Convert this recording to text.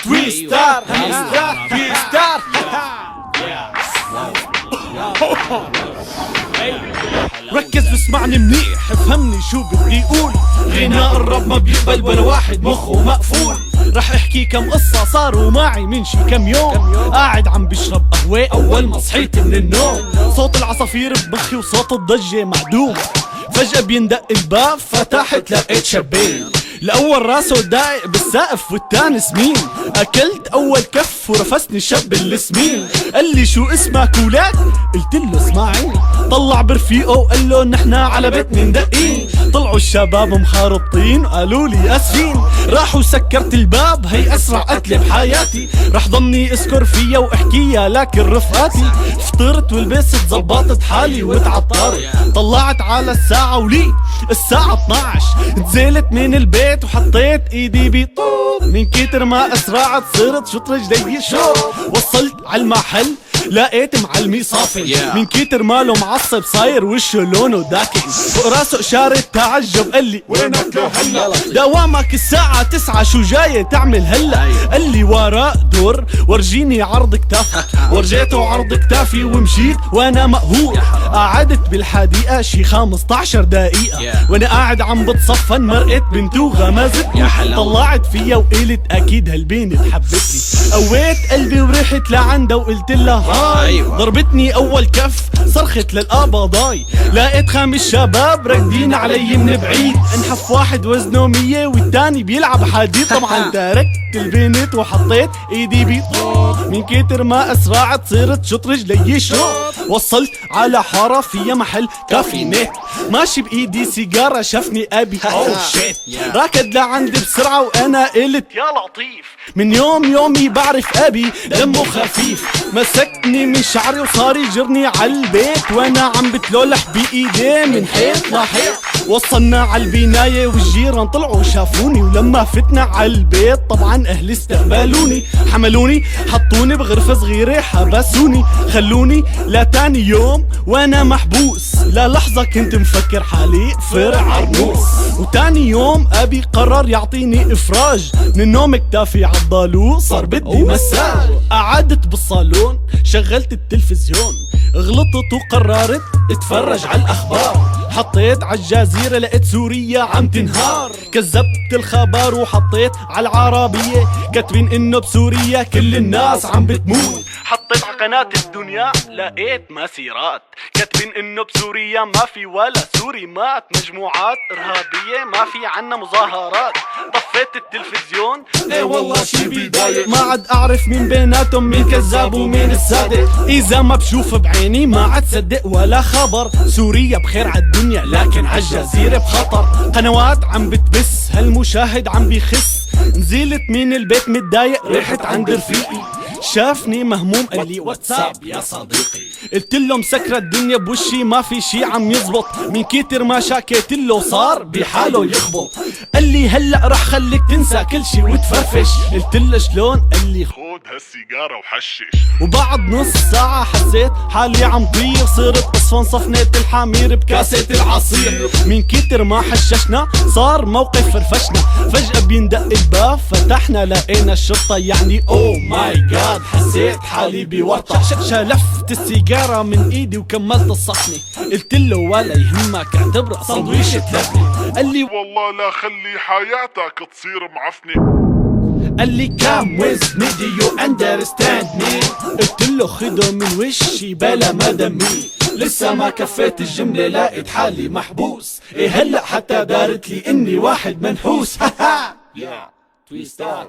تويستر ركز واسمعني منيح، افهمني شو بدي اقول. غناء الراب ما بيقبل ولا واحد مخه مقفول. رح احكي كم قصة صاروا معي من شي كم يوم. قاعد عم بشرب قهوة اول ما صحيت من النوم، صوت العصافير بمخي وصوت الضجة معدوم. فجأة بيندق الباب، فتحت لقيت شابين، الأول راسه دايق بالسقف والتاني سمين. أكلت أول كف ورفسني الشاب السمين، قال لي شو اسمك ولاد؟ قلت له اسماعيل. طلع برفيقه وقال له نحنا على بيتنا ندقين. طلعوا الشباب مخارطين قالوا لي اسفين. راحوا سكرت الباب، هي أسرع قتلة بحياتي. رح ضلني اذكر فيها واحكيها لكن رفقاتي. فطرت ولبست زبطت حالي وتعطرت. طلعت على الساعة ولي الساعة 12. نزلت من البيت وحطيت ايدي بطوب، من كتر ما اسرعت صرت شط رجلي شوط. وصلت على المحل لقيت معلمي صافي، من كتر ماله معصب صاير وشه لونه داكن. فوق راسه اشارة تعجب قال لي وينك هلا؟ دوامك الساعة 9 شو جاي تعمل هلا؟ قال لي وراء دور ورجيني عرض كتافك. ورجيته عرض كتافي ومشيت وانا مقهور. قعدت بالحديقة شي 15 دقيقة وانا قاعد عم بتصفن. مرقت بنته غمزتني، طلعت فيها وقلت اكيد هالبنت حبتني. قويت قلبي ورحت لعندها وقلت لها هاي. ضربتني اول كف صرخت للقبضاي. لقيت 5 شباب راكدين علي من بعيد. انحف واحد وزنه 100 والتاني بيلعب حديد. طبعا تركت البنت وحطيت ايدي بطوب، من كتر ما اسرعت صرت شط رجلي شوط. وصلت على حارة فيها محل كافينات، ماشي بايدي سيجارة شافني ابي اوه شيت. راكد لعندي بسرعة وانا قلت يا لطيف. من يومي بعرف ابي دمه خفيف. مسكني من شعري وصار يجرني عالبيت وانا عم بتلولح بايديه من حيط لحيط. وصلنا عالبناية والجيران طلعوا شافوني، ولما فتنا عالبيت طبعا اهلي استقبلوني. حملوني حطوني بغرفة صغيرة حبسوني، خلوني لتاني يوم وانا محبوس. للحظة كنت مفكر حالي فرع عرنوس. وتاني يوم ابي قرر يعطيني افراج، من النوم اكتافي عضلو صار بدي مساج. قعدت بالصالون شغلت التلفزيون، غلطت وقررت اتفرج على الاخبار. حطيت عالجزيرة لقيت سوريا عم تنهار. كذبت الخبر وحطيت عالعربية كاتبين انه بسوريا كل الناس عم بتموت. حطيت عقناة الدنيا لقيت مسيرات كاتبين انه بسوريا ما في ولا سوري مات. مجموعات ارهابية ما في عنا مظاهرات. طفيت التلفزيون ايه والله شي بيضايق. ما عاد اعرف مين بيناتهم مين كذاب ومين الصادق. اذا ما بشوف بعيني ما عاد صدق ولا خبر. سوريا بخير عالدنيا لكن عالجزيرة بخطر. قنوات عم بتبث هالمشاهد عم بيخس. نزلت من البيت متضايق رحت عند رفيقي، شافني مهموم قال لي واتساب يا صديقي. قلت له مسكرة الدنيا بوشي ما في شي عم يزبط، من كتر ما شاكيت له صار بحاله يخبط. قال لي هلا رح خليك تنسى كل شي وتفرفش. قلت له شلون؟ قال لي خود هالسيجارة وحشش. وبعد نص ساعة حسيت حالي عم طير. صرت اصفن صفنة الحمير بكاسة العصير. من كتر ما حششنا صار موقف فرفشنا. فجأة بيندق الباب فتحنا لقينا الشرطة، يعني اوه ماي جاد حسيت حالي بورطة. شلفت السيجارة من ايدي وكملت الصحنة. قلت له ولا يهمك اعتبره سندويشة لبنة. قال لي والله لا خلي حياتك تصير معفنة. قال لي come with me do you understand me. قلت له خده من وشي بلا ما دمي. لسه ما كفيت الجملة لقيت حالي محبوس. ايه هلا حتى دارت لي اني واحد منحوس. يا تويستر